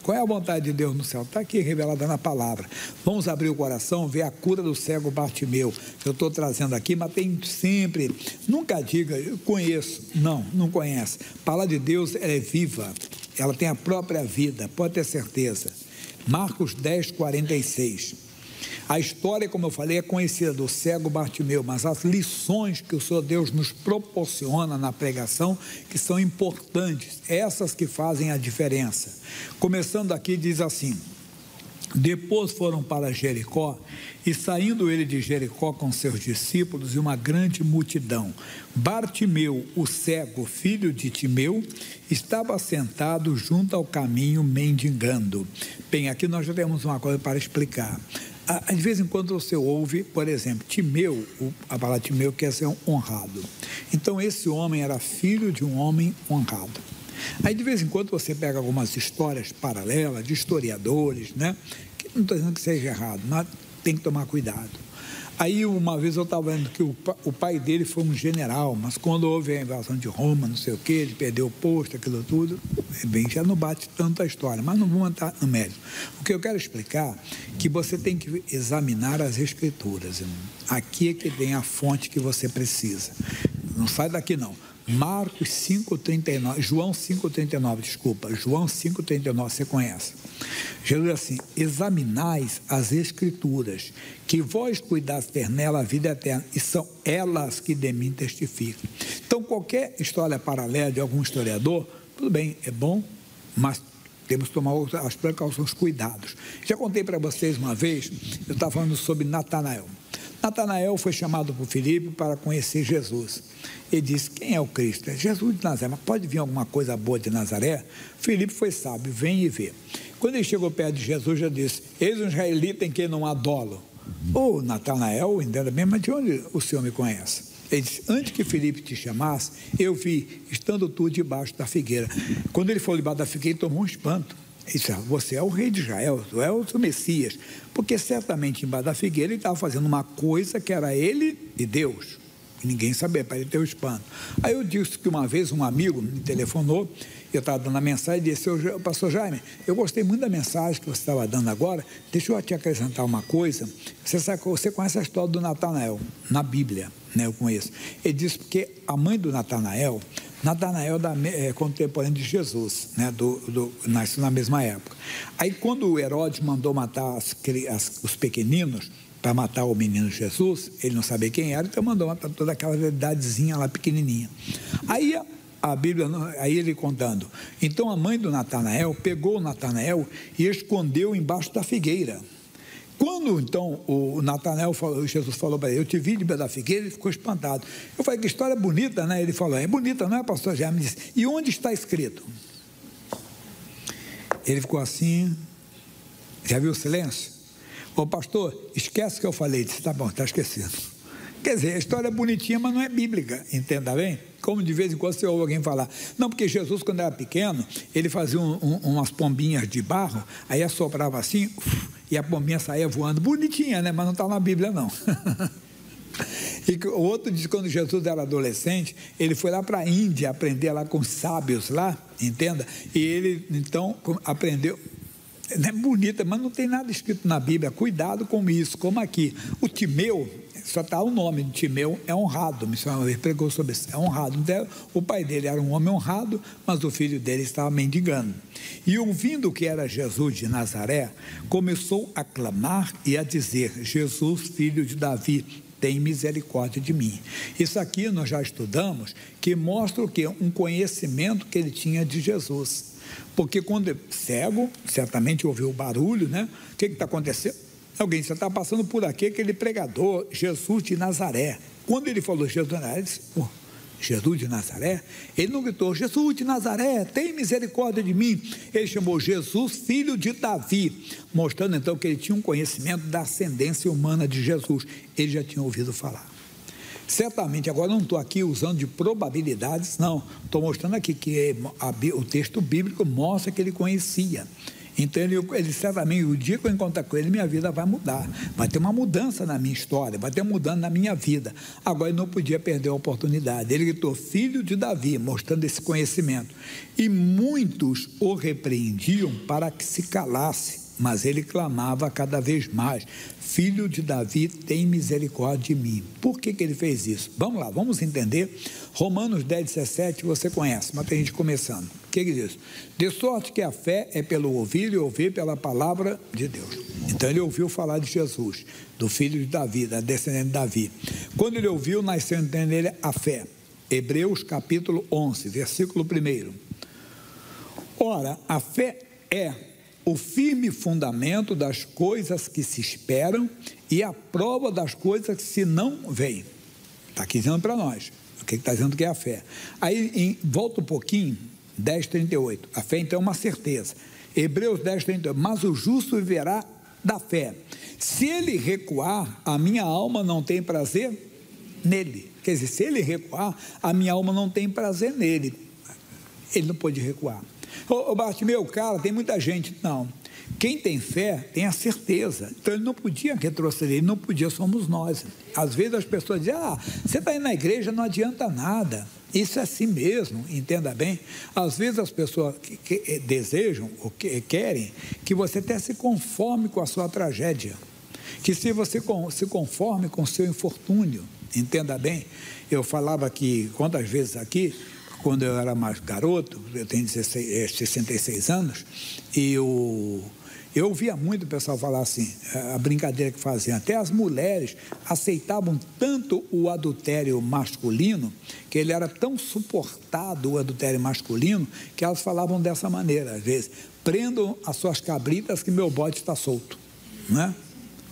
Qual é a vontade de Deus no céu? Está aqui revelada na palavra. Vamos abrir o coração, ver a cura do cego Bartimeu. Eu estou trazendo aqui, mas tem sempre, nunca diga, eu conheço. Não conhece. A palavra de Deus, ela é viva, ela tem a própria vida, pode ter certeza. Marcos 10, 46. A história, como eu falei, é conhecida do cego Bartimeu, mas as lições que o Senhor Deus nos proporciona na pregação, que são importantes, essas que fazem a diferença. Começando aqui, diz assim: depois foram para Jericó, e saindo ele de Jericó com seus discípulos e uma grande multidão, Bartimeu, o cego, filho de Timeu, estava sentado junto ao caminho mendigando. Bem, aqui nós já temos uma coisa para explicar. De vez em quando você ouve, por exemplo, Timeu, a palavra Timeu quer ser honrado. Então esse homem era filho de um homem honrado. Aí de vez em quando você pega algumas histórias paralelas de historiadores, né? Que não estou dizendo que seja errado, mas tem que tomar cuidado. Aí uma vez eu estava vendo que o pai dele foi um general, mas quando houve a invasão de Roma, não sei o que, ele perdeu o posto, aquilo tudo, bem, já não bate tanto a história, mas não vamos entrar no mérito. O que eu quero explicar é que você tem que examinar as escrituras, irmão. Aqui é que tem a fonte que você precisa. Não sai daqui não. Marcos 5,39, João 5,39, desculpa, João 5,39, você conhece. Jesus diz assim: examinais as escrituras, que vós cuidais ter nela a vida eterna, e são elas que de mim testificam. Então qualquer história paralela de algum historiador, tudo bem, é bom, mas temos que tomar as precauções, cuidados. Já contei para vocês uma vez, eu estava falando sobre Natanael. Natanael foi chamado por Filipe para conhecer Jesus. Ele disse: quem é o Cristo? É Jesus de Nazaré. Mas pode vir alguma coisa boa de Nazaré? Filipe foi sábio, vem e vê. Quando ele chegou perto de Jesus, já disse: eis um israelita em quem não há dolo. Ô Natanael, entenda bem, mas de onde o Senhor me conhece? Ele disse: antes que Filipe te chamasse, eu vi, estando tu debaixo da figueira. Quando ele foi debaixo da figueira, ele tomou um espanto. Ele disse: você é o rei de Israel, tu é o Messias. Porque certamente embaixo da figueira ele estava fazendo uma coisa que era ele e Deus. E ninguém sabia, para ele ter o espanto. Aí eu disse que uma vez um amigo me telefonou, eu estava dando a mensagem e disse: pastor Jaime, eu gostei muito da mensagem que você estava dando agora, deixa eu te acrescentar uma coisa. Você conhece a história do Natanael, na Bíblia, né? Eu conheço. Ele disse porque a mãe do Natanael é contemporâneo de Jesus, né? Nasceu na mesma época. Aí quando o Herodes mandou matar os pequeninos, para matar o menino Jesus, ele não sabia quem era, então mandou matar toda aquela idadezinha lá pequenininha. Aí a Bíblia, aí ele contando, então a mãe do Natanael pegou o Natanael e escondeu embaixo da figueira. Quando então o Natanael falou, Jesus falou para ele: eu te vi debaixo da figueira, ele ficou espantado. Eu falei: que história bonita, né? Ele falou: é bonita, não é, pastor Jaime? Disse: e onde está escrito? Ele ficou assim, já viu o silêncio? Ô pastor, esquece que eu falei. Disse: tá bom, está esquecido. Quer dizer, a história é bonitinha, mas não é bíblica, entenda bem? Como de vez em quando você ouve alguém falar: não, porque Jesus, quando era pequeno, ele fazia umas pombinhas de barro, aí assoprava assim, e a pombinha saía voando, bonitinha, né? Mas não está na Bíblia, não. E o outro diz que quando Jesus era adolescente, ele foi lá para a Índia aprender lá com os sábios lá, entenda? E ele, então, aprendeu. É bonita, mas não tem nada escrito na Bíblia. Cuidado com isso, como aqui. O Timeu, só está o nome de Timeu, é honrado. O missionário pregou sobre isso, é honrado. Então, o pai dele era um homem honrado, mas o filho dele estava mendigando. E ouvindo que era Jesus de Nazaré, começou a clamar e a dizer: Jesus, filho de Davi, tem misericórdia de mim. Isso aqui nós já estudamos, que mostra o quê? Um conhecimento que ele tinha de Jesus. Porque quando é cego, certamente ouviu o barulho, né? O que está acontecendo? Alguém disse: está passando por aqui aquele pregador, Jesus de Nazaré. Quando ele falou Jesus de Nazaré, ele disse: Jesus de Nazaré? Ele não gritou: Jesus de Nazaré, tem misericórdia de mim. Ele chamou Jesus, filho de Davi, mostrando então que ele tinha um conhecimento da ascendência humana de Jesus. Ele já tinha ouvido falar. Certamente, agora não estou aqui usando de probabilidades, não. Estou mostrando aqui que o texto bíblico mostra que ele conhecia. Então ele certamente, o dia que eu encontrar com ele, minha vida vai mudar, vai ter uma mudança na minha história, vai ter uma mudança na minha vida. Agora ele não podia perder a oportunidade. Ele gritou, filho de Davi, mostrando esse conhecimento. E muitos o repreendiam para que se calasse, mas ele clamava cada vez mais, filho de Davi, tem misericórdia de mim. Por que ele fez isso? Vamos lá, vamos entender. Romanos 10, 17, você conhece, mas tem gente começando. O que ele diz? De sorte que a fé é pelo ouvir e ouvir pela palavra de Deus. Então ele ouviu falar de Jesus, do filho de Davi, da descendente de Davi. Quando ele ouviu, nasceu nele a fé. Hebreus capítulo 11, versículo 1. Ora, a fé é o firme fundamento das coisas que se esperam e a prova das coisas que se não veem. Está aqui dizendo para nós. O que está dizendo que é a fé? Aí, volta um pouquinho, 10:38. A fé, então, é uma certeza. Hebreus 10:38. Mas o justo viverá da fé. Se ele recuar, a minha alma não tem prazer nele. Quer dizer, se ele recuar, a minha alma não tem prazer nele. Ele não pode recuar. Ô Bartimeu, cara, tem muita gente. Não, quem tem fé tem a certeza. Então ele não podia retroceder, ele não podia, somos nós. Às vezes as pessoas dizem, você está indo na igreja, não adianta nada. Isso é assim mesmo, entenda bem. Às vezes as pessoas que desejam ou que querem que você até se conforme com a sua tragédia, que se você se conforme com o seu infortúnio, entenda bem. Eu falava aqui, quantas vezes aqui, quando eu era mais garoto, eu tenho 66 anos, e eu ouvia muito o pessoal falar assim, a brincadeira que faziam, até as mulheres aceitavam tanto o adultério masculino, que ele era tão suportado, o adultério masculino, que elas falavam dessa maneira, às vezes, prendam as suas cabritas que meu bode está solto, não é?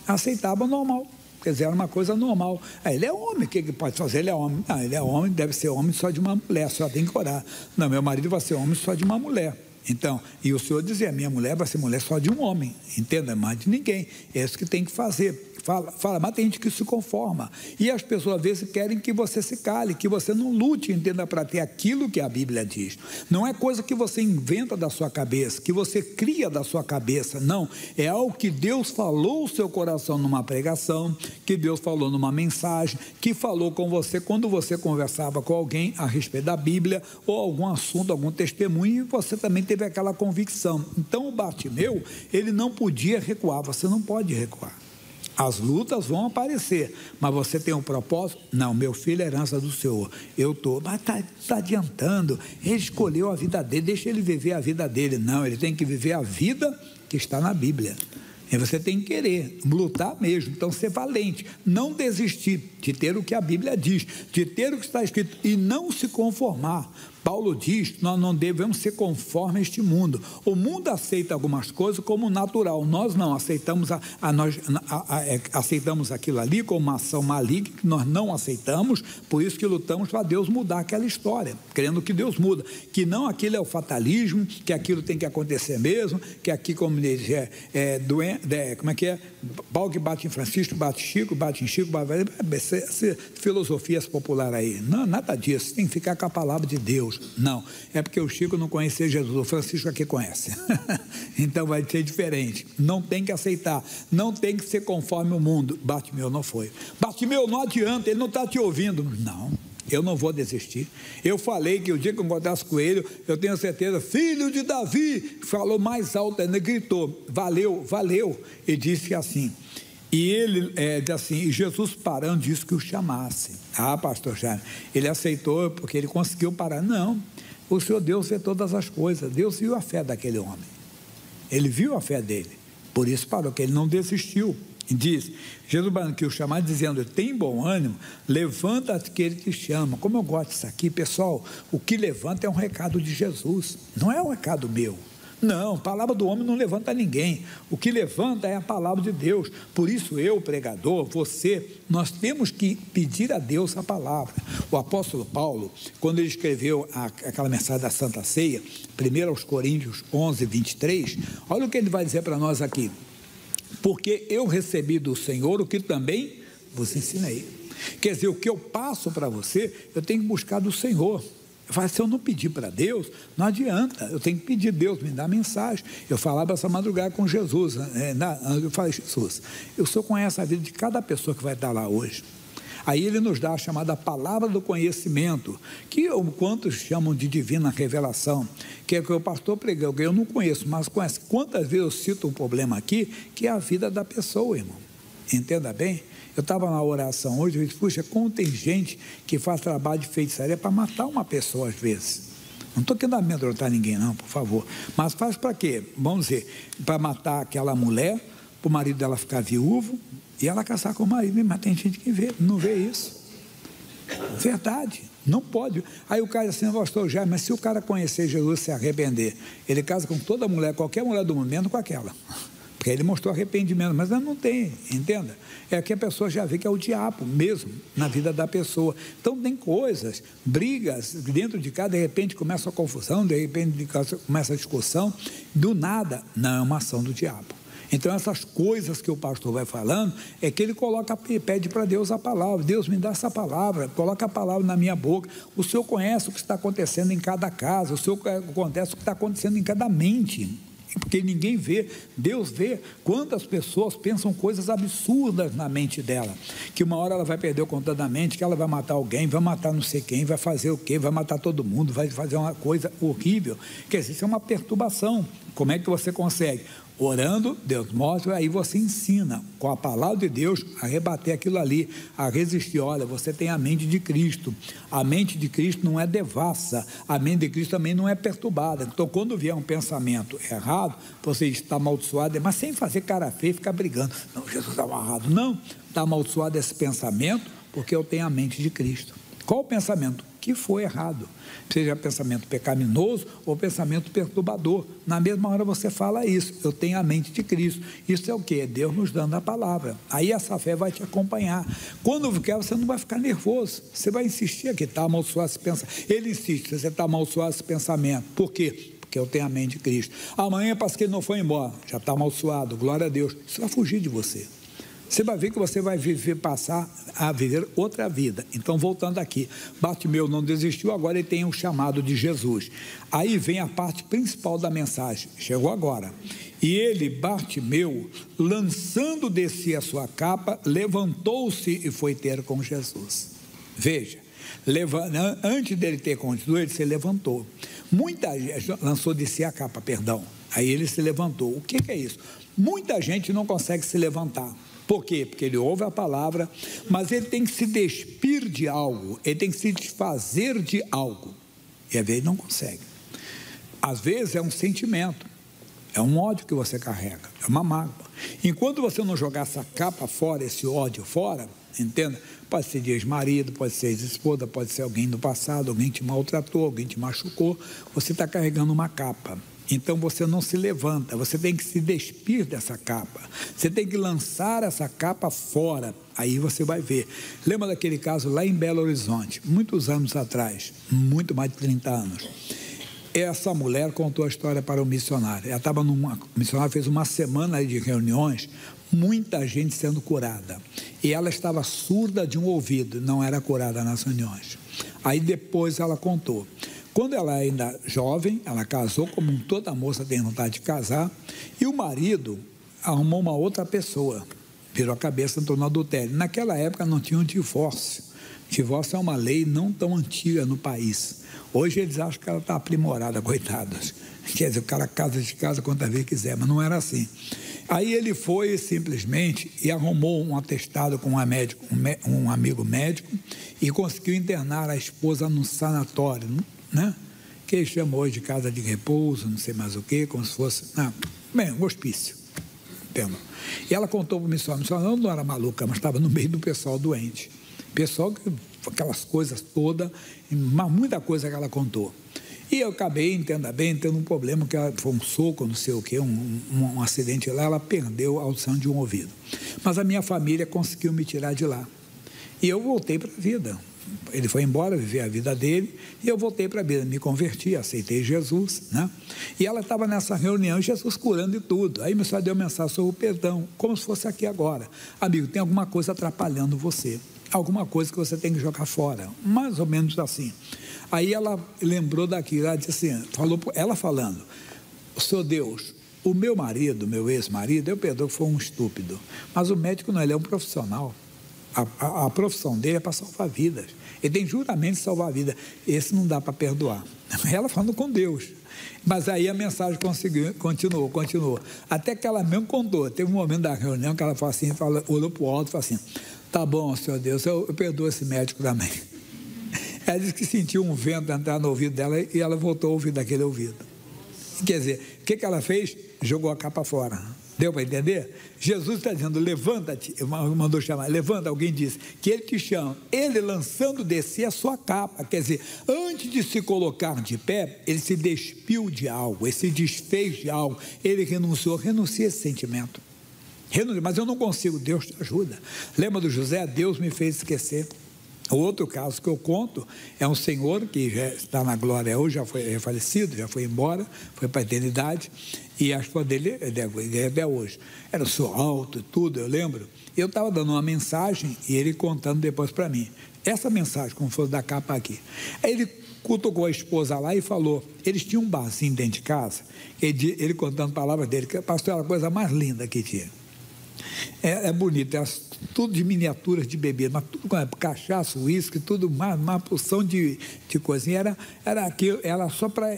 Aceitavam normal. Quer dizer, era uma coisa normal. Ele é homem, o que ele pode fazer? Ele é homem. Não, ele é homem, deve ser homem só de uma mulher, só tem que orar. Não, meu marido vai ser homem só de uma mulher. Então, e o senhor dizia, minha mulher vai ser mulher só de um homem, entenda, mais de ninguém. É isso que tem que fazer. Fala, mas tem gente que se conforma. E as pessoas, às vezes, querem que você se cale, que você não lute, entenda, para ter aquilo que a Bíblia diz. Não é coisa que você inventa da sua cabeça, que você cria da sua cabeça, não. É algo que Deus falou no seu coração numa pregação, que Deus falou numa mensagem, que falou com você quando você conversava com alguém a respeito da Bíblia, ou algum assunto, algum testemunho, e você também teve aquela convicção. Então, o Bartimeu, ele não podia recuar, você não pode recuar. As lutas vão aparecer, mas você tem um propósito? Não, meu filho é herança do Senhor. Eu estou, mas está adiantando. Ele escolheu a vida dele, deixa ele viver a vida dele. Não, ele tem que viver a vida que está na Bíblia. E você tem que querer, lutar mesmo. Então, ser valente, não desistir de ter o que a Bíblia diz, de ter o que está escrito e não se conformar. Paulo diz que nós não devemos ser conforme a este mundo. O mundo aceita algumas coisas como natural, nós não, aceitamos aquilo ali como uma ação maligna que nós não aceitamos, por isso que lutamos para Deus mudar aquela história, crendo que Deus muda, que não aquilo é o fatalismo, que aquilo tem que acontecer mesmo, que aqui, como diz, como é que é? Pau que bate em Francisco, bate em Chico, essa filosofia popular aí, não, nada disso, tem que ficar com a palavra de Deus. Não, é porque o Chico não conhecia Jesus, o Francisco aqui conhece. Então vai ser diferente. Não tem que aceitar, não tem que ser conforme o mundo. Bartimeu não foi. Bartimeu, não adianta, ele não está te ouvindo. Não, eu não vou desistir. Eu falei que o dia que eu encontrasse com ele, eu tenho certeza, filho de Davi, falou mais alto ainda, gritou, valeu, valeu, e disse assim. E ele diz assim, e Jesus parando disse que o chamasse. Pastor Jaime, ele aceitou porque ele conseguiu parar. Não, o Senhor Deus vê todas as coisas. Deus viu a fé daquele homem. Ele viu a fé dele. Por isso parou, que ele não desistiu. E diz, Jesus que o chamar dizendo, tem bom ânimo, levanta-te que ele te chama. Como eu gosto disso aqui, pessoal, o que levanta é um recado de Jesus. Não é um recado meu. Não, a palavra do homem não levanta ninguém. O que levanta é a palavra de Deus. Por isso eu, pregador, você, nós temos que pedir a Deus a palavra. O apóstolo Paulo, quando ele escreveu aquela mensagem da Santa Ceia, 1 Coríntios 11, 23, olha o que ele vai dizer para nós aqui. Porque eu recebi do Senhor o que também vos ensinei. Quer dizer, o que eu passo para você, eu tenho que buscar do Senhor. Eu falei, se eu não pedir para Deus, não adianta, eu tenho que pedir, Deus me dá mensagem. Eu falava essa madrugada com Jesus, eu falei, Jesus, o Senhor conhece a vida de cada pessoa que vai estar lá hoje. Aí ele nos dá a chamada palavra do conhecimento, que quantos chamam de divina revelação, que é o que o pastor pregou, que eu não conheço, mas conhece. Quantas vezes eu cito um problema aqui, que é a vida da pessoa, irmão. Entenda bem? Eu estava na oração hoje, eu disse, puxa, como tem gente que faz trabalho de feitiçaria para matar uma pessoa às vezes. Não estou querendo amedrontar ninguém não, por favor. Mas faz para quê? Vamos dizer, para matar aquela mulher, para o marido dela ficar viúvo, e ela casar com o marido, mas tem gente que não vê isso. Verdade, não pode. Aí o cara diz assim, pastor Jair, mas se o cara conhecer Jesus e se arrepender, ele casa com toda mulher, qualquer mulher do mundo, menos com aquela. Porque ele mostrou arrependimento, mas não tem, entenda? É que a pessoa já vê que é o diabo mesmo na vida da pessoa. Então tem coisas, brigas dentro de casa, de repente começa a confusão, de repente começa a discussão, do nada, não é uma ação do diabo. Então essas coisas que o pastor vai falando, é que ele pede para Deus a palavra, Deus me dá essa palavra, coloca a palavra na minha boca, o Senhor conhece o que está acontecendo em cada casa, o Senhor conhece o que está acontecendo em cada mente, porque ninguém vê, Deus vê. Quantas pessoas pensam coisas absurdas na mente dela, que uma hora ela vai perder o controle da mente, que ela vai matar alguém, vai matar não sei quem, vai fazer o quê, vai matar todo mundo, vai fazer uma coisa horrível. Quer dizer, isso é uma perturbação. Como é que você consegue? Orando, Deus mostra, aí você ensina com a palavra de Deus a rebater aquilo ali, a resistir. Olha, você tem a mente de Cristo, a mente de Cristo não é devassa, a mente de Cristo também não é perturbada. Então quando vier um pensamento errado, você está amaldiçoado, mas sem fazer cara feia e ficar brigando, não, Jesus está amarrado, não, está amaldiçoado esse pensamento, porque eu tenho a mente de Cristo. Qual o pensamento? Que foi errado, seja pensamento pecaminoso ou pensamento perturbador, na mesma hora você fala isso, eu tenho a mente de Cristo. Isso é o que? É Deus nos dando a palavra. Aí essa fé vai te acompanhar. Quando quer, você não vai ficar nervoso, você vai insistir aqui, está amaldiçoado esse pensamento. Ele insiste, você está amaldiçoado esse pensamento. Por quê? Porque eu tenho a mente de Cristo. Amanhã parece que ele não foi embora, já está amaldiçoado, glória a Deus. Isso vai fugir de você. Você vai ver que você vai passar a viver outra vida. Então, voltando aqui, Bartimeu não desistiu, agora ele tem o chamado de Jesus. Aí vem a parte principal da mensagem, chegou agora. E ele, Bartimeu, lançando de si a sua capa, levantou-se e foi ter com Jesus. Veja, antes dele ter com Jesus, ele se levantou. Muita gente lançou de si a capa, perdão. Aí ele se levantou. O que é isso? Muita gente não consegue se levantar. Por quê? Porque ele ouve a palavra, mas ele tem que se despir de algo, ele tem que se desfazer de algo, e às vezes não consegue. Às vezes é um sentimento, é um ódio que você carrega, é uma mágoa. Enquanto você não jogar essa capa fora, esse ódio fora, entenda, pode ser de ex-marido, pode ser ex-esposa, pode ser alguém do passado, alguém te maltratou, alguém te machucou, você está carregando uma capa. Então você não se levanta, você tem que se despir dessa capa, você tem que lançar essa capa fora, aí você vai ver. Lembra daquele caso lá em Belo Horizonte, muitos anos atrás, muito mais de 30 anos, essa mulher contou a história para o missionário, o missionário fez uma semana de reuniões, muita gente sendo curada, e ela estava surda de um ouvido, não era curada nas reuniões. Aí depois ela contou. Quando ela ainda jovem, ela casou, como toda moça tem vontade de casar, e o marido arrumou uma outra pessoa, virou a cabeça, entrou no adultério. Naquela época não tinha um divórcio. Divórcio é uma lei não tão antiga no país. Hoje eles acham que ela está aprimorada, coitadas. Quer dizer, o cara casa de casa quantas vezes quiser, mas não era assim. Aí ele foi simplesmente e arrumou um atestado com um amigo médico e conseguiu internar a esposa num sanatório, né? Que ele chama hoje de casa de repouso, não sei mais o que, como se fosse, um hospício. Entendeu? E ela contou para o missionário, não era maluca, mas estava no meio do pessoal doente. Pessoal, aquelas coisas todas, muita coisa que ela contou. E eu acabei, entenda bem, tendo um problema, que foi um soco, não sei o quê, um acidente lá, ela perdeu a audição de um ouvido. Mas a minha família conseguiu me tirar de lá. E eu voltei para a vida. Ele foi embora, viver a vida dele, e eu voltei para a vida, me converti, aceitei Jesus, né? E ela estava nessa reunião, Jesus curando e tudo. Aí me só deu mensagem sobre o perdão, como se fosse aqui agora. Amigo, tem alguma coisa atrapalhando você, alguma coisa que você tem que jogar fora, mais ou menos assim. Aí ela lembrou daquilo, ela disse assim, ela falando, Senhor Deus, o meu marido, meu ex-marido, eu perdoo que foi um estúpido, mas o médico não, ele é um profissional. A profissão dele é para salvar vidas. Ele tem juramento de salvar vidas. Esse não dá para perdoar. Ela falando com Deus. Mas aí a mensagem continuou. Até que ela mesmo contou. Teve um momento da reunião que ela falou assim, olhou para o alto e falou assim, tá bom, Senhor Deus, eu perdoo esse médico também. Ela disse que sentiu um vento entrar no ouvido dela e ela voltou a ouvir daquele ouvido. Quer dizer, o que ela fez? Jogou a capa fora. Deu para entender? Jesus está dizendo, levanta-te, mandou chamar, levanta, alguém disse, que ele te chama, ele lançando de si a sua capa, quer dizer, antes de se colocar de pé, ele se despiu de algo, ele se desfez de algo, ele renuncia esse sentimento, mas eu não consigo, Deus te ajuda. Lembra do José? Deus me fez esquecer. O outro caso que eu conto é um senhor que já está na glória hoje, já foi falecido, já foi embora, foi para a eternidade, e a esposa dele é até hoje. Era o senhor alto e tudo, eu lembro. Eu estava dando uma mensagem e ele contando depois para mim. Essa mensagem, como fosse da capa aqui. Aí ele cutucou a esposa lá e falou, eles tinham um barzinho dentro de casa, ele contando palavras dele, que pastor era a coisa mais linda que tinha. É bonito, é tudo de miniaturas de bebê, mas tudo com cachaça, uísque, tudo uma porção de coisinha, era só para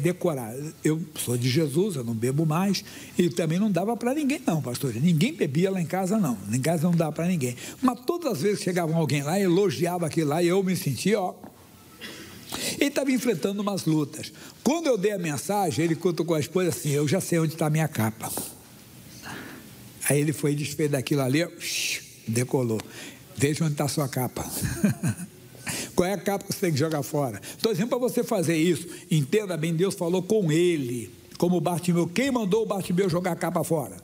decorar. Eu sou de Jesus, eu não bebo mais, e também não dava para ninguém não, pastor, ninguém bebia lá em casa não, em casa não dava para ninguém, mas todas as vezes que chegava alguém lá, elogiava aquilo lá, e eu me sentia, ele estava enfrentando umas lutas. Quando eu dei a mensagem, ele cutucou a esposa assim, eu já sei onde está a minha capa. Aí ele foi e desfez daquilo ali, decolou. Veja onde está a sua capa. Qual é a capa que você tem que jogar fora? Estou dizendo para você fazer isso. Entenda bem, Deus falou com ele, como Bartimeu. Quem mandou o Bartimeu jogar a capa fora?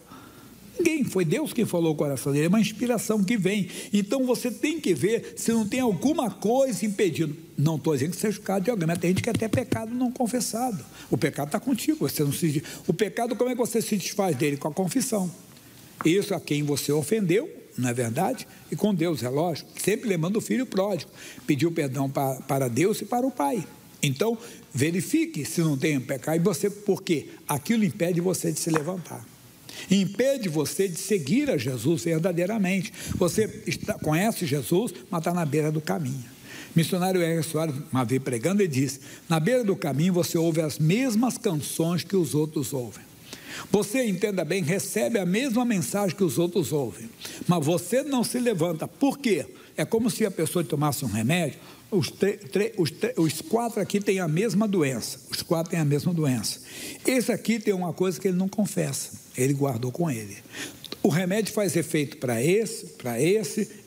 Ninguém, foi Deus quem falou o coração dele, é uma inspiração que vem. Então você tem que ver se não tem alguma coisa impedindo. Não estou dizendo que seja o caso de alguém, mas tem gente que até pecado não confessado. O pecado está contigo, você não se... O pecado, como é que você se desfaz dele? Com a confissão. Isso a quem você ofendeu, não é verdade? E com Deus, é lógico, sempre lembrando o filho pródigo, pediu perdão para Deus e para o pai. Então, verifique se não tem pecado, e você, porque aquilo impede você de se levantar, impede você de seguir a Jesus verdadeiramente. Você conhece Jesus, mas está na beira do caminho. Missionário R. Soares, uma vez pregando, ele disse, na beira do caminho você ouve as mesmas canções que os outros ouvem. Você, entenda bem, recebe a mesma mensagem que os outros ouvem, mas você não se levanta. Por quê? É como se a pessoa tomasse um remédio, os quatro aqui têm a mesma doença, os quatro têm a mesma doença. Esse aqui tem uma coisa que ele não confessa, ele guardou com ele. O remédio faz efeito para esse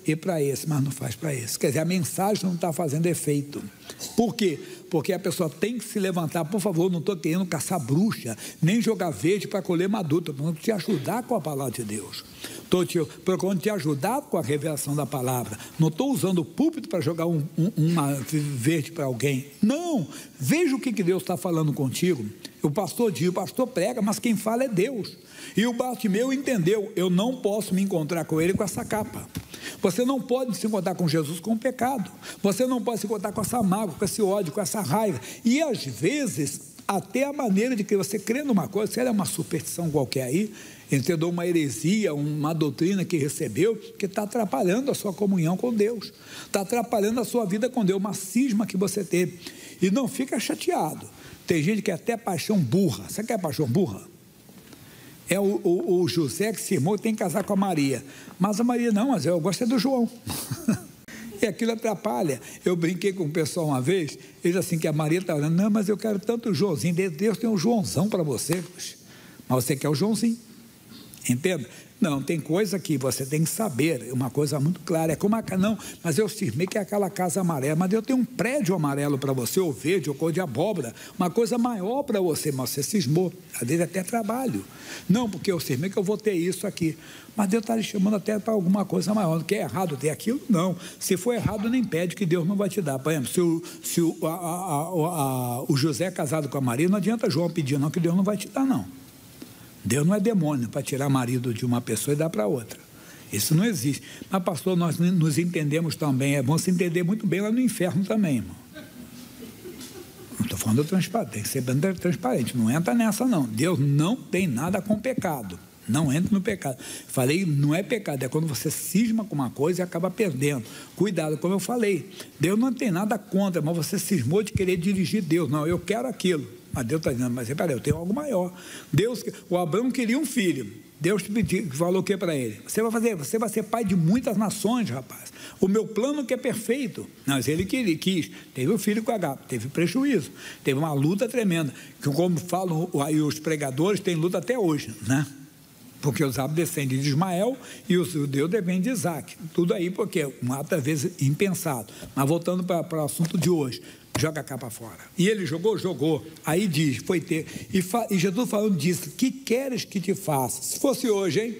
e para esse, mas não faz para esse. Quer dizer, a mensagem não está fazendo efeito. Por quê? Porque a pessoa tem que se levantar. Por favor, não estou querendo caçar bruxa, nem jogar verde para colher maduro. Estou procurando te ajudar com a palavra de Deus. Estou procurando te ajudar com a revelação da palavra. Não estou usando o púlpito para jogar uma verde para alguém. Não, veja o que Deus está falando contigo. O pastor diz, o pastor prega, mas quem fala é Deus. E o Bartimeu entendeu, eu não posso me encontrar com ele com essa capa. Você não pode se encontrar com Jesus com o pecado. Você não pode se encontrar com essa mágoa, com esse ódio, com essa raiva. E às vezes, até a maneira de que você crê numa coisa, se ela é uma superstição qualquer aí, entendeu? Uma heresia, uma doutrina que recebeu, que está atrapalhando a sua comunhão com Deus. Está atrapalhando a sua vida com Deus, uma cisma que você teve. E não fica chateado. Tem gente que é até paixão burra. Sabe o que é paixão burra? É o José que se irmou, tem que casar com a Maria. Mas a Maria não, mas eu gosto é do João. E aquilo atrapalha. Eu brinquei com o pessoal uma vez, ele disse assim, que a Maria está orando, não, mas eu quero tanto o Joãozinho, Deus tem um Joãozão para você, mas você quer o Joãozinho. Entenda? Não, tem coisa que você tem que saber, uma coisa muito clara, é como não, mas eu cismei que é aquela casa amarela, mas eu tenho um prédio amarelo para você, ou verde, ou cor de abóbora, uma coisa maior para você, mas você cismou, às vezes até trabalho, não, porque eu cismei que eu vou ter isso aqui, mas Deus está lhe chamando até para alguma coisa maior, não quer errado ter aquilo? Não, se for errado nem pede que Deus não vai te dar. Por exemplo, se o José é casado com a Maria, não adianta João pedir não, que Deus não vai te dar não. Deus não é demônio para tirar marido de uma pessoa e dar para outra. Isso não existe. Mas, pastor, nós nos entendemos também. É bom se entender muito bem lá no inferno também, irmão. Falando transparente, tem que ser transparente, não entra nessa não. Deus não tem nada com pecado, não entra no pecado. Falei, não é pecado, é quando você cisma com uma coisa e acaba perdendo. Cuidado, como eu falei, Deus não tem nada contra, mas você cismou de querer dirigir Deus. Não, eu quero aquilo. Mas Deus está dizendo, mas peraí, eu tenho algo maior. O Abraão queria um filho. Deus falou o que para ele? Você vai ser pai de muitas nações, rapaz. O meu plano que é perfeito. Mas ele quis. Teve um filho com H, teve prejuízo. Teve uma luta tremenda. Que, como falam aí os pregadores, tem luta até hoje, né? Porque os árabes descendem de Ismael e os judeus descendem de Isaac. Tudo aí porque um ato, às vezes, impensado. Mas voltando para o assunto de hoje. Joga a capa fora. E ele jogou. Aí diz, foi ter. E Jesus falando disso, que queres que te faça? Se fosse hoje, hein?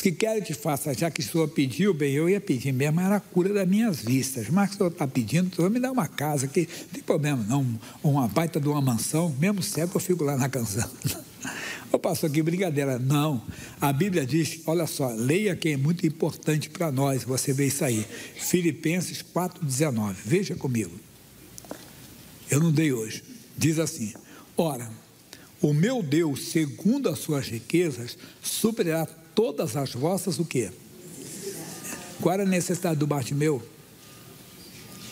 Que queres que te faça? Já que o Senhor pediu, bem, eu ia pedir mesmo, era a cura das minhas vistas. Mas o Senhor está pedindo, o Senhor me dá uma casa, que não tem problema não, uma baita de uma mansão, mesmo cego eu fico lá na canção. Eu passo aqui brincadeira. Não, a Bíblia diz, olha só, leia que é muito importante para nós, você vê isso aí. Filipenses 4,19, veja comigo. Eu não dei hoje. Diz assim: ora, o meu Deus, segundo as suas riquezas, suprirá todas as vossas o quê? Qual era a necessidade do Bartimeu?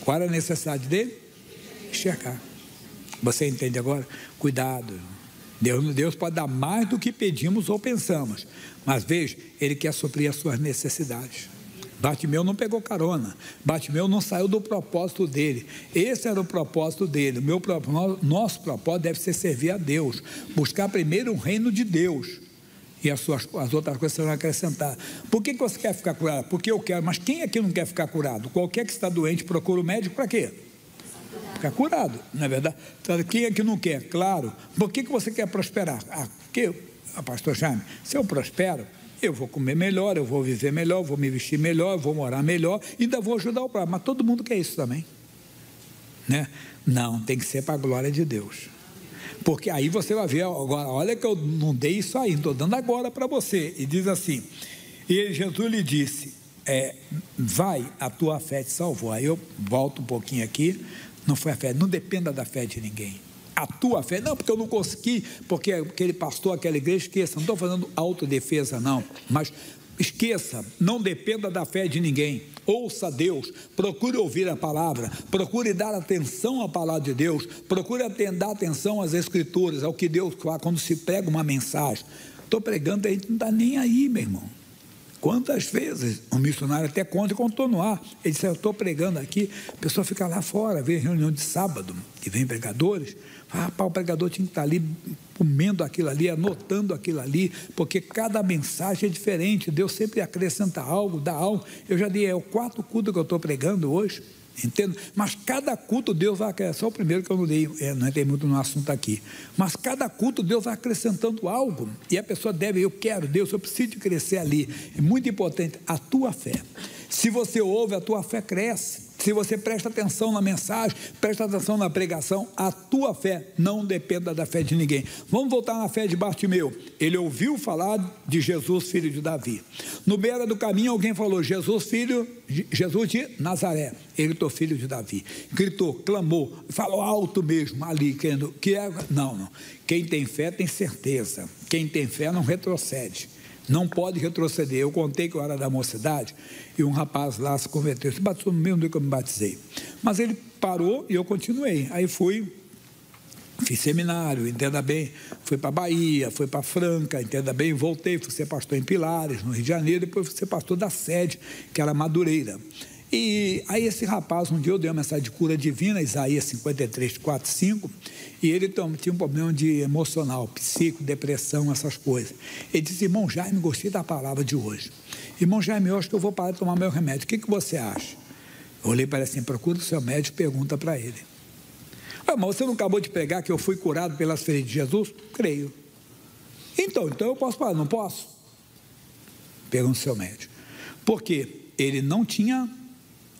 Qual era a necessidade dele? Enxergar. Você entende agora? Cuidado. Deus pode dar mais do que pedimos ou pensamos, mas veja, Ele quer suprir as suas necessidades. Bartimeu não pegou carona, Bartimeu não saiu do propósito dele. Esse era o propósito dele. Nosso propósito deve ser servir a Deus, buscar primeiro o reino de Deus, e as outras coisas serão acrescentadas. Por que você quer ficar curado? Porque eu quero. Mas quem aqui não quer ficar curado? Qualquer que está doente procura o médico para quê? Ficar curado, não é verdade? Então, quem aqui não quer? Claro. Por que você quer prosperar? Porque, pastor Jaime, se eu prospero, eu vou comer melhor, eu vou viver melhor, eu vou me vestir melhor, eu vou morar melhor, e ainda vou ajudar o próximo. Mas todo mundo quer isso também, né? Não, tem que ser para a glória de Deus. Porque aí você vai ver, agora, olha que eu não dei isso aí, estou dando agora para você. E diz assim, e Jesus lhe disse, vai, a tua fé te salvou. Aí eu volto um pouquinho aqui, não foi a fé, não dependa da fé de ninguém. A tua fé, não, porque eu não consegui, porque aquele pastor, aquela igreja, esqueça, não estou fazendo autodefesa não, mas esqueça, não dependa da fé de ninguém, ouça Deus, procure ouvir a palavra, procure dar atenção à palavra de Deus, procure dar atenção às escrituras, ao que Deus fala, quando se prega uma mensagem. Estou pregando, a gente não está nem aí, meu irmão. Quantas vezes um missionário até conta e contou no ar, ele disse, eu estou pregando aqui, a pessoa fica lá fora, vê reunião de sábado, que vem pregadores, o pregador tinha que estar ali, comendo aquilo ali, anotando aquilo ali, porque cada mensagem é diferente, Deus sempre acrescenta algo, dá algo. Eu já dei, é o 4 culto que eu estou pregando hoje, entendo? Mas cada culto Deus vai acrescentar, só o primeiro que eu não dei, não entrei muito no assunto aqui, mas cada culto Deus vai acrescentando algo, e a pessoa deve, eu quero Deus, eu preciso de crescer ali. É muito importante a tua fé. Se você ouve, a tua fé cresce. Se você presta atenção na mensagem, presta atenção na pregação, a tua fé não dependa da fé de ninguém. Vamos voltar na fé de Bartimeu. Ele ouviu falar de Jesus, filho de Davi. No beira do caminho, alguém falou, Jesus de Nazaré. Ele gritou, filho de Davi. Gritou, clamou, falou alto mesmo ali, querendo, não. Quem tem fé tem certeza. Quem tem fé não retrocede. Não pode retroceder. Eu contei que eu era da mocidade e um rapaz lá se converteu, se batizou no mesmo dia que eu me batizei, mas ele parou e eu continuei. Aí fiz seminário, entenda bem, fui para Bahia, fui para Franca, entenda bem, voltei, fui ser pastor em Pilares, no Rio de Janeiro, depois fui ser pastor da sede, que era Madureira. E aí esse rapaz, um dia eu dei uma mensagem de cura divina, Isaías 53, 4, 5, e ele tinha um problema de emocional, psíquico, depressão, essas coisas. Ele disse, irmão Jaime, gostei da palavra de hoje. Irmão Jaime, eu acho que eu vou parar de tomar meu remédio, o que você acha? Eu olhei para ele assim, procura o seu médico e pergunta para ele. Mas você não acabou de pregar que eu fui curado pelas feridas de Jesus? Creio. Então eu posso parar, não posso? Pergunta o seu médico. Por quê? Ele não tinha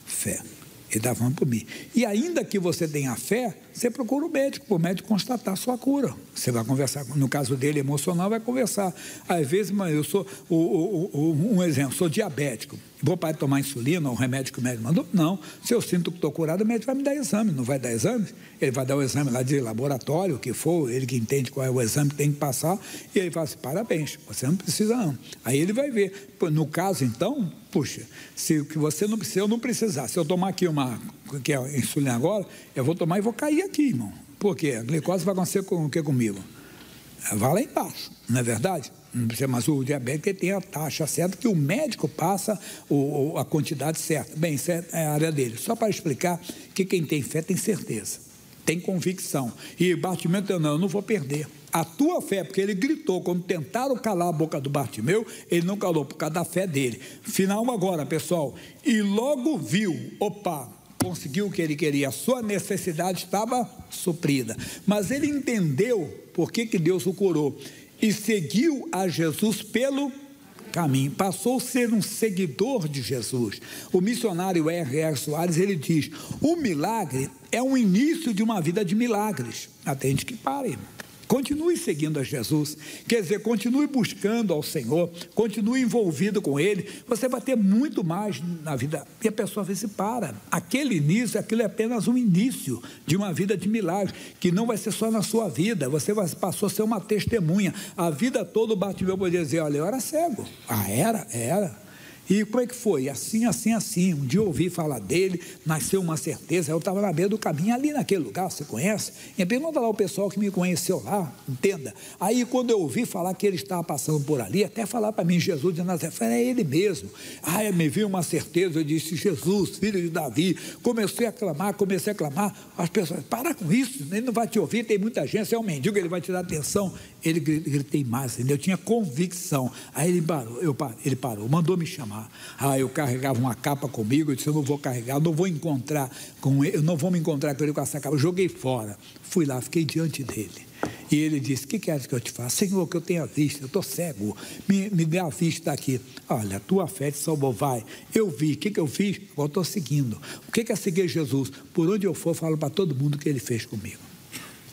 fé. Ele estava falando por mim. E ainda que você tenha fé, você procura o médico constatar a sua cura. Você vai conversar, no caso dele emocional, vai conversar. Às vezes, mas eu sou, um exemplo, sou diabético, vou parar de tomar insulina, um remédio que o médico mandou? Não, se eu sinto que estou curado, o médico vai me dar exame, não vai dar exame? Ele vai dar o exame lá de laboratório, o que for, ele que entende qual é o exame que tem que passar, e ele fala assim, parabéns, você não precisa não. Aí ele vai ver, no caso então, puxa, se você não precisa, eu não precisar, se eu tomar aqui que é insulina agora, eu vou tomar e vou cair aqui, irmão. Por quê? A glicose vai acontecer com o que comigo? Vai lá embaixo, não é verdade? Mas o diabético tem a taxa certa que o médico passa a quantidade certa. Bem, isso é a área dele. Só para explicar que quem tem fé tem certeza, tem convicção. E Bartimeu, eu não vou perder. A tua fé, porque ele gritou, quando tentaram calar a boca do Bartimeu, ele não calou, por causa da fé dele. Final agora, pessoal. E logo viu, conseguiu o que ele queria, a sua necessidade estava suprida. Mas ele entendeu por que Deus o curou e seguiu a Jesus pelo caminho, passou a ser um seguidor de Jesus. O missionário R.R. Soares, ele diz, o milagre é o início de uma vida de milagres. Até gente que para, irmão. Continue seguindo a Jesus, quer dizer, continue buscando ao Senhor, continue envolvido com Ele, você vai ter muito mais na vida. E a pessoa às vezes para, aquele início, aquilo é apenas um início de uma vida de milagre, que não vai ser só na sua vida, você passou a ser uma testemunha, a vida toda o Bartimeu podia dizer, olha, eu era cego, era. E como é que foi? Assim. Um dia eu ouvi falar dele, nasceu uma certeza, eu estava na beira do caminho, ali naquele lugar, você conhece? E pergunta lá o pessoal que me conheceu lá, entenda. Aí quando eu ouvi falar que ele estava passando por ali, até falar para mim, Jesus de Nazaré, é ele mesmo. Me veio uma certeza, eu disse, Jesus, filho de Davi, comecei a clamar, as pessoas, para com isso, ele não vai te ouvir, tem muita gente, você é um mendigo, ele vai te dar atenção. Ele gritei mais, entendeu? Eu tinha convicção. Aí ele parou, mandou me chamar. Eu carregava uma capa comigo, eu disse, eu não vou carregar, eu não vou me encontrar com ele com essa capa. Eu joguei fora, fui lá, fiquei diante dele. E ele disse, o que queres que eu te faça? Senhor, que eu tenha vista, eu estou cego, me dê a vista aqui. Olha, a tua fé te salvou, vai. Eu vi, o que eu fiz? Agora estou seguindo. O que é seguir Jesus? Por onde eu for, eu falo para todo mundo o que ele fez comigo.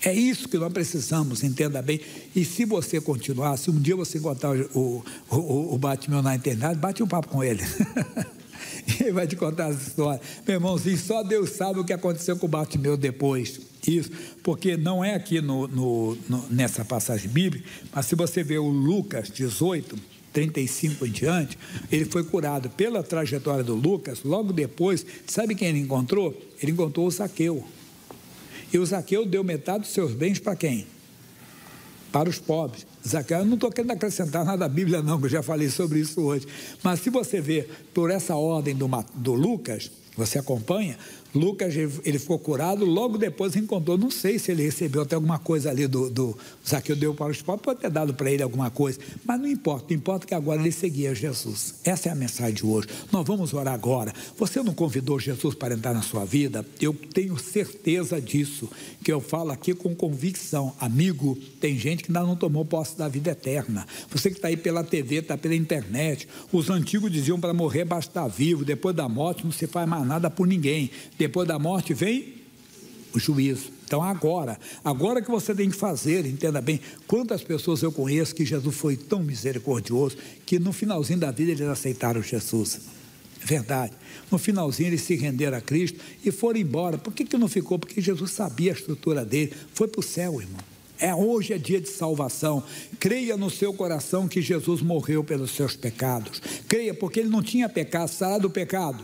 É isso que nós precisamos, entenda bem. E se você continuar, se um dia você encontrar o Bartimeu na internet, bate um papo com ele. Ele vai te contar essa história. Meu irmãozinho, só Deus sabe o que aconteceu com o Bartimeu depois. Isso, porque não é aqui nessa passagem bíblica, mas se você ver o Lucas 18, 35 em diante, ele foi curado. Pela trajetória do Lucas, logo depois, sabe quem ele encontrou? Ele encontrou o Zaqueu. E o Zaqueu deu metade dos seus bens para quem? Para os pobres. Zaqueu, eu não estou querendo acrescentar nada à Bíblia não, que eu já falei sobre isso hoje. Mas se você ver por essa ordem do Lucas, você acompanha, Lucas, ele ficou curado, logo depois encontrou, não sei se ele recebeu até alguma coisa ali do Zaqueu deu para os pobres, pode ter dado para ele alguma coisa, mas não importa que agora ele seguia Jesus. Essa é a mensagem de hoje. Nós vamos orar agora. Você não convidou Jesus para entrar na sua vida? Eu tenho certeza disso, que eu falo aqui com convicção. Amigo, tem gente que ainda não tomou posse da vida eterna. Você que está aí pela TV, está pela internet, os antigos diziam para morrer basta estar vivo, depois da morte não se faz mais nada por ninguém. Depois da morte vem o juízo. Então agora que você tem que fazer, entenda bem, quantas pessoas eu conheço que Jesus foi tão misericordioso, que no finalzinho da vida eles aceitaram Jesus. É verdade. No finalzinho eles se renderam a Cristo e foram embora. Por que não ficou? Porque Jesus sabia a estrutura dele, foi para o céu, irmão. Hoje é dia de salvação. Creia no seu coração que Jesus morreu pelos seus pecados. Creia, porque ele não tinha pecado, sará do pecado.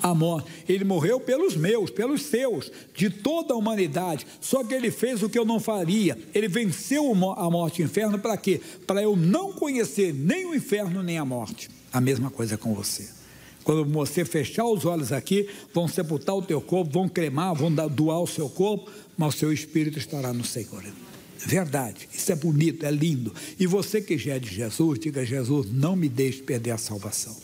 A morte, ele morreu pelos meus, pelos seus, de toda a humanidade, só que ele fez o que eu não faria, ele venceu a morte e o inferno, para quê? Para eu não conhecer nem o inferno nem a morte. A mesma coisa com você. Quando você fechar os olhos aqui, vão sepultar o teu corpo, vão cremar, vão doar o seu corpo, mas o seu espírito estará no Senhor. Verdade, isso é bonito, é lindo. E você que já é de Jesus, diga: Jesus, não me deixe perder a salvação.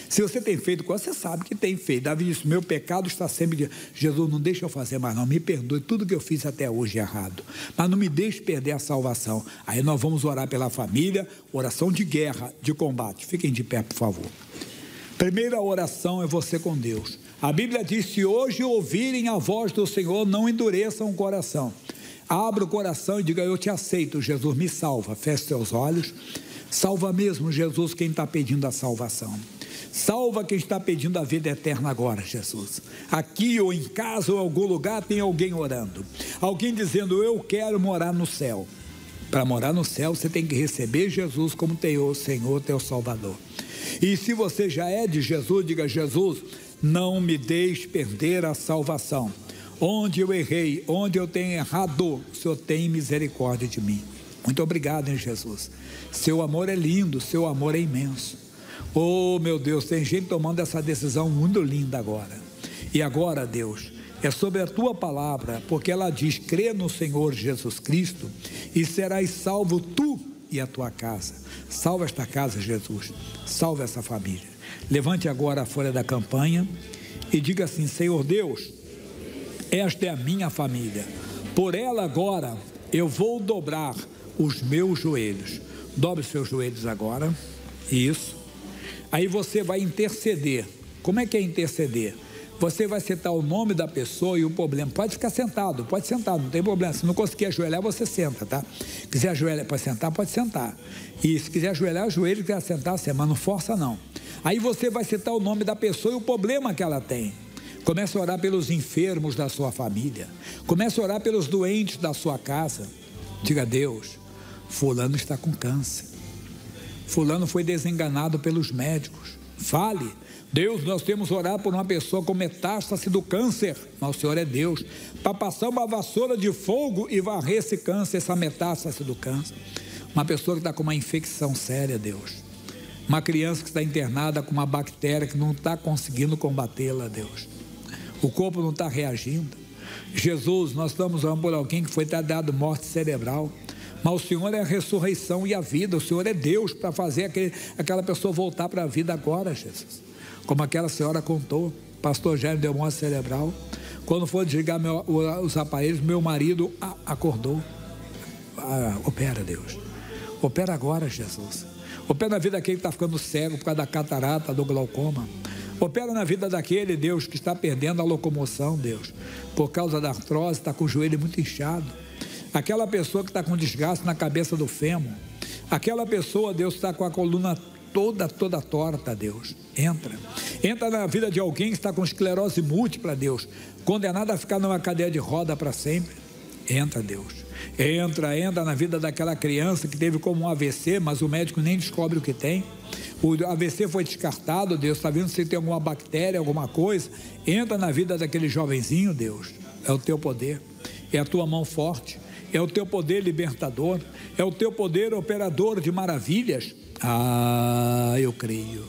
Se você tem feito coisa, você sabe que tem feito. Davi disse: meu pecado está sempre... Jesus, não deixa eu fazer mais não, me perdoe, tudo que eu fiz até hoje é errado, mas não me deixe perder a salvação. Aí nós vamos orar pela família, oração de guerra, de combate. Fiquem de pé, por favor. Primeira oração é você com Deus. A Bíblia diz: se hoje ouvirem a voz do Senhor, não endureçam o coração. Abra o coração e diga: eu te aceito, Jesus, me salva. Feche seus olhos. Salva mesmo, Jesus, quem está pedindo a salvação. Salva quem está pedindo a vida eterna agora, Jesus. Aqui ou em casa ou em algum lugar tem alguém orando. Alguém dizendo: eu quero morar no céu. Para morar no céu, você tem que receber Jesus como teu Senhor, teu Salvador. E se você já é de Jesus, diga: Jesus, não me deixe perder a salvação. Onde eu errei, onde eu tenho errado, o Senhor tem misericórdia de mim. Muito obrigado, hein, Jesus. Seu amor é lindo, seu amor é imenso. Oh, meu Deus, tem gente tomando essa decisão muito linda agora. E agora, Deus, é sobre a tua palavra, porque ela diz: crê no Senhor Jesus Cristo e serás salvo tu e a tua casa. Salva esta casa, Jesus. Salva essa família. Levante agora a folha da campanha e diga assim: Senhor Deus, esta é a minha família. Por ela agora eu vou dobrar os meus joelhos. Dobre os seus joelhos agora. Isso. Aí você vai interceder. Como é que é interceder? Você vai citar o nome da pessoa e o problema. Pode ficar sentado, pode sentar, não tem problema. Se não conseguir ajoelhar, você senta, tá? Quiser ajoelhar para sentar, pode sentar. E se quiser ajoelhar, ajoelha. Quiser sentar, senta, mas não força não. Aí você vai citar o nome da pessoa e o problema que ela tem. Comece a orar pelos enfermos da sua família. Comece a orar pelos doentes da sua casa. Diga: Deus, fulano está com câncer. Fulano foi desenganado pelos médicos. Fale: Deus, nós temos que orar por uma pessoa com metástase do câncer. Mas o Senhor é Deus, para passar uma vassoura de fogo e varrer esse câncer, essa metástase do câncer. Uma pessoa que está com uma infecção séria, Deus. Uma criança que está internada com uma bactéria que não está conseguindo combatê-la, Deus. O corpo não está reagindo. Jesus, nós estamos orando por alguém que foi dado morte cerebral. Mas o Senhor é a ressurreição e a vida. O Senhor é Deus para fazer aquela pessoa voltar para a vida agora, Jesus. Como aquela senhora contou, pastor Jair deu morte cerebral. Quando for desligar os aparelhos, meu marido acordou. Opera, Deus. Opera agora, Jesus. Opera na vida daquele que está ficando cego por causa da catarata, do glaucoma. Opera na vida daquele, Deus, que está perdendo a locomoção, Deus, por causa da artrose, está com o joelho muito inchado. Aquela pessoa que está com desgaste na cabeça do fêmur. Aquela pessoa, Deus, está com a coluna toda torta, Deus. Entra na vida de alguém que está com esclerose múltipla, Deus, condenado a ficar numa cadeira de roda para sempre. Entra, Deus. Entra na vida daquela criança que teve como um AVC, mas o médico nem descobre o que tem. O AVC foi descartado, Deus, está vendo se tem alguma bactéria, alguma coisa. Entra na vida daquele jovenzinho, Deus. É o teu poder, é a tua mão forte, é o teu poder libertador, é o teu poder operador de maravilhas. Eu creio.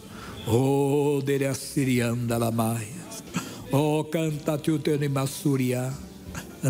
Oh, dele assirianda lamaias. Oh, canta tu tenimasuria.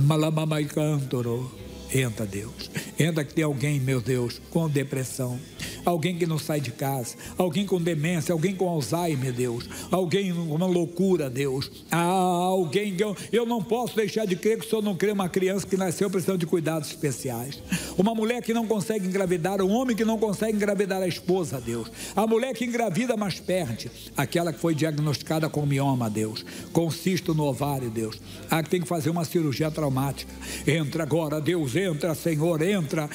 Malamamai cantoro. Entra, Deus. Entra que tem alguém, meu Deus, com depressão. Alguém que não sai de casa. Alguém com demência. Alguém com Alzheimer, Deus. Alguém com uma loucura, Deus. Alguém que eu não posso deixar de crer que o Senhor não crê uma criança que nasceu precisando de cuidados especiais. Uma mulher que não consegue engravidar. Um homem que não consegue engravidar a esposa, Deus. A mulher que engravida, mas perde. Aquela que foi diagnosticada com mioma, Deus. Com cisto no ovário, Deus. A que tem que fazer uma cirurgia traumática. Entra agora, Deus. Entra, Senhor. Entra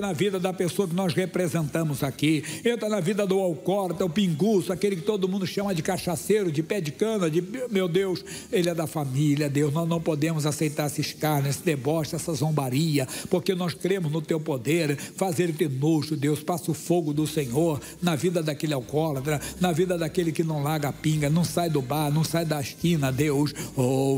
na vida da pessoa que nós representamos aqui. Entra na vida do alcoólatra, o pinguço, aquele que todo mundo chama de cachaceiro, de pé de cana, meu Deus, ele é da família, Deus. Nós não podemos aceitar esse escárnio, esse deboche, essa zombaria, porque nós cremos no teu poder. Fazer ele ter nojo, Deus. Passa o fogo do Senhor na vida daquele alcoólatra, na vida daquele que não larga a pinga, não sai do bar, não sai da esquina, Deus.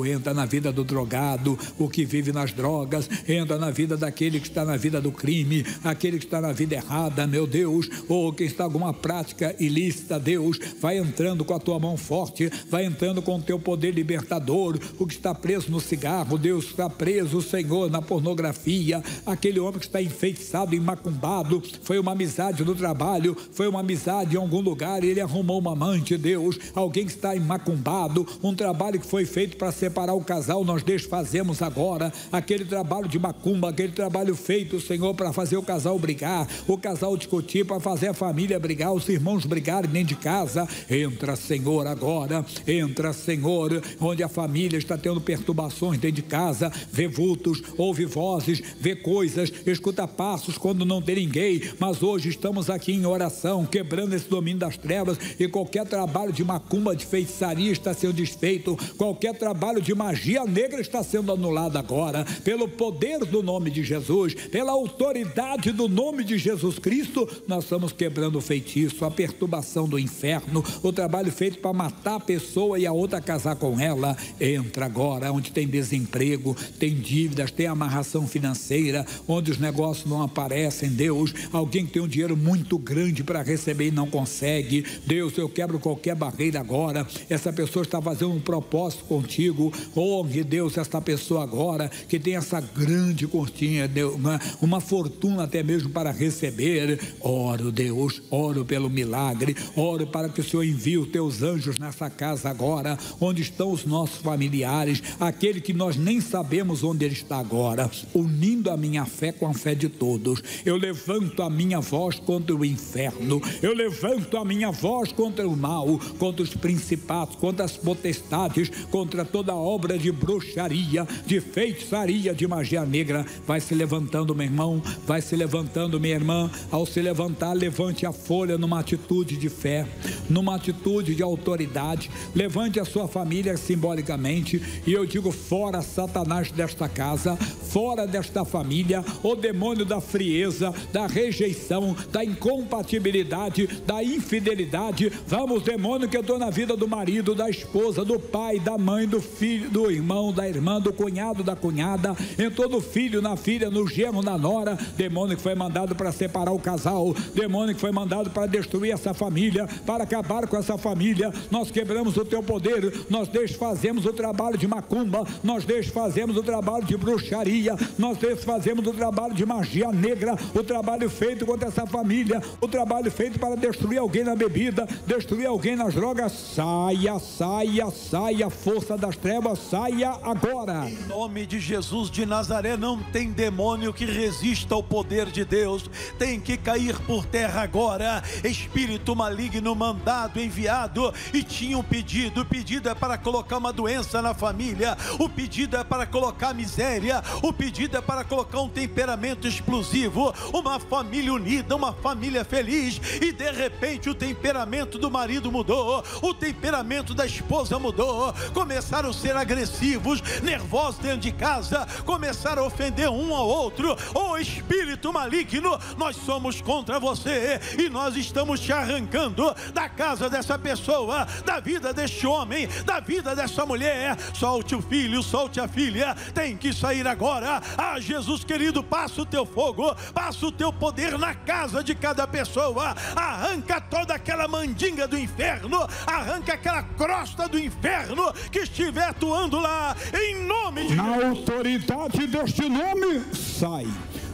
Entra na vida do drogado, o que vive nas drogas. Entra na vida daquele que está na vida do crime, aquele que está na vida errada, meu Deus. Quem está em alguma prática ilícita, Deus, vai entrando com a tua mão forte, vai entrando com o teu poder libertador. O que está preso no cigarro, Deus, está preso, Senhor, na pornografia. Aquele homem que está enfeitiçado e macumbado, foi uma amizade no trabalho, foi uma amizade em algum lugar e ele arrumou uma amante, Deus. Alguém que está macumbado, um trabalho que foi feito para separar o casal, nós desfazemos agora aquele trabalho de macumba, aquele trabalho feito, Senhor, para fazer o casal brigar, o casal discutir, para fazer a família brigar, os irmãos brigarem dentro de casa. Entra, Senhor, agora. Entra, Senhor, onde a família está tendo perturbações dentro de casa, vê vultos, ouve vozes, vê coisas, escuta passos quando não tem ninguém. Mas hoje estamos aqui em oração, quebrando esse domínio das trevas, e qualquer trabalho de macumba, de feitiçaria está sendo desfeito, qualquer trabalho de magia negra está sendo anulado agora, pelo poder do nome de Jesus, pela autoridade do nome de Jesus Cristo. Nós estamos quebrando o feitiço, a perturbação do inferno, o trabalho feito para matar a pessoa e a outra casar com ela. Entra agora, onde tem desemprego, tem dívidas, tem amarração financeira, onde os negócios não aparecem. Deus, alguém que tem um dinheiro muito grande para receber e não consegue. Deus, eu quebro qualquer barreira agora. Essa pessoa está fazendo um propósito contigo. Honre, Deus, esta pessoa agora, que tem essa grande cortinha, Deus, uma fortuna até mesmo para receber. Oro, Deus, oro pelo milagre, oro para que o Senhor envie os teus anjos nessa casa agora, onde estão os nossos familiares, aquele que nós nem sabemos onde ele está agora, unindo a minha fé com a fé de todos. Eu levanto a minha voz contra o inferno, eu levanto a minha voz contra o mal, contra os principados, contra as potestades, contra toda obra de bruxaria, de feitiçaria, de magia negra. Vai se levantando, meu irmão, vai se levantando, minha irmã. Ao se levantar, levante a folha numa atitude de fé, numa atitude de autoridade. Levante a sua família simbolicamente, e eu digo: fora Satanás desta casa, fora desta família, o demônio da frieza, da rejeição, da incompatibilidade, da infidelidade. Vamos, demônio que entrou na vida do marido, da esposa, do pai, da mãe, do filho, do irmão, da irmã, do cunhado, da cunhada, entrou no filho, na filha, no genro, na nora. Demônio que foi mandado para separar o casal, demônio que foi mandado para destruir essa família, para acabar com essa família. Nós quebramos o teu poder, nós desfazemos o trabalho de macumba, nós desfazemos o trabalho de bruxaria, nós desfazemos o trabalho de magia negra, o trabalho feito contra essa família, o trabalho feito para destruir alguém na bebida, destruir alguém nas drogas. Saia, saia, saia, força das trevas, saia agora. Em nome de Jesus de Nazaré, não tem demônio que resista ao poder de Deus, tem que cair por terra agora. Espírito maligno mandado, enviado, e tinha um pedido. O pedido é para colocar uma doença na família, o pedido é para colocar miséria, o pedido é para colocar um temperamento explosivo, uma família unida, uma família feliz. E de repente o temperamento do marido mudou, o temperamento da esposa mudou, começaram a ser agressivos, nervosos dentro de casa, começaram a ofender um ao outro. Oh, espírito maligno, nós somos contra você, e nós estamos te arrancando da casa dessa pessoa, da vida deste homem, da vida dessa mulher. Solte o filho, solte a filha, tem que sair agora. Ah, Jesus querido, passa o teu fogo, passa o teu poder na casa de cada pessoa. Arranca toda aquela mandinga do inferno, arranca aquela crosta do inferno que estiver atuando lá, em nome de Jesus. Na autoridade deste nome, sai.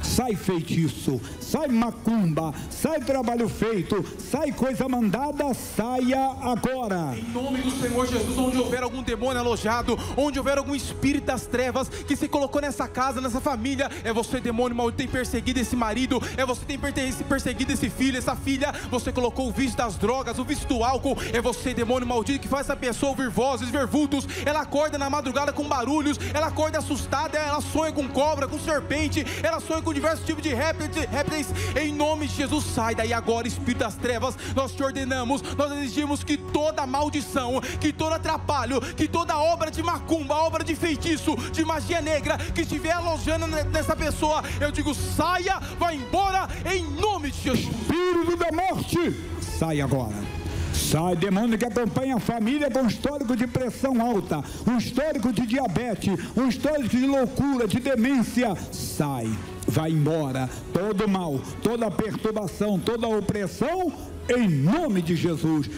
Sai feitiço, sai macumba, sai trabalho feito, sai coisa mandada, saia agora. Em nome do Senhor Jesus, onde houver algum demônio alojado, onde houver algum espírito das trevas que se colocou nessa casa, nessa família, é você, demônio maldito, tem perseguido esse marido, é você tem perseguido esse filho, essa filha, você colocou o vício das drogas, o vício do álcool, é você, demônio maldito, que faz essa pessoa ouvir vozes, ver vultos. Ela acorda na madrugada com barulhos, ela acorda assustada, ela sonha com cobra, com serpente, ela sonha com diversos tipos de répteis. Em nome de Jesus, sai daí agora, espírito das trevas. Nós te ordenamos, nós exigimos que toda maldição, que todo atrapalho, que toda obra de macumba, obra de feitiço, de magia negra que estiver alojando nessa pessoa, eu digo: saia, vai embora, em nome de Jesus. Espírito da morte, sai agora. Sai, demônio que acompanha a família com histórico de pressão alta, um histórico de diabetes, um histórico de loucura, de demência. Sai, vai embora. Todo mal, toda perturbação, toda opressão, em nome de Jesus.